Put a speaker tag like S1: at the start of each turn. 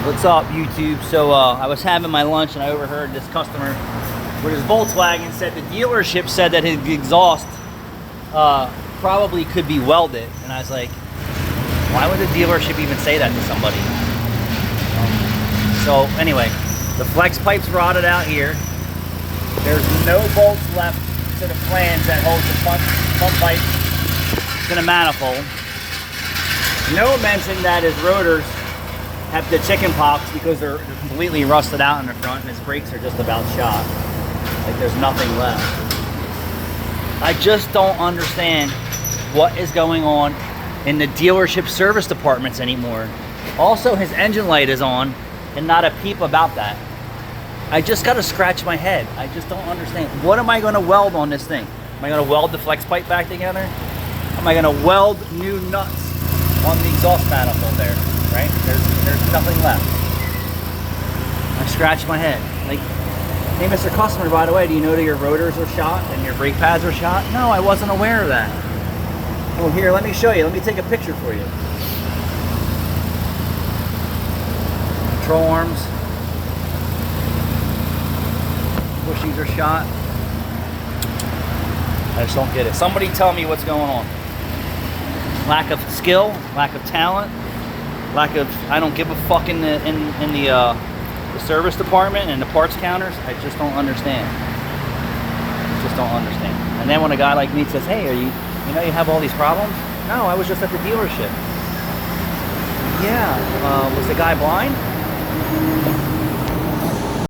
S1: What's up, YouTube? So I was having my lunch and I overheard this customer with his Volkswagen said the dealership said that his exhaust probably could be welded, and I was like, why would the dealership even say that to somebody? So anyway, the flex pipe's rotted out here. There's no bolts left to the flange that holds the front pipe to the manifold. No mention that his rotors have the chicken pox because they're completely rusted out in the front, and his brakes are just about shot. Like there's nothing left. I just don't understand what is going on in the dealership service departments anymore. Also, his engine light is on and not a peep about that. I just gotta scratch my head. I just don't understand. What am I gonna weld on this thing? Am I gonna weld the flex pipe back together? Am I gonna weld new nuts on the exhaust manifold there? Right? There's nothing left. I scratch my head. Like, hey, Mr. Customer, by the way, do you know that your rotors are shot and your brake pads are shot? No, I wasn't aware of that. Oh, here, let me show you. Let me take a picture for you. Control arms. Bushings are shot. I just don't get it. Somebody tell me what's going on. Lack of skill, lack of talent, lack of, I don't give a fuck in the service department and the parts counters. I just don't understand. I just don't understand. And then when a guy like me says, hey, you have all these problems? No, I was just at the dealership. Yeah, was the guy blind?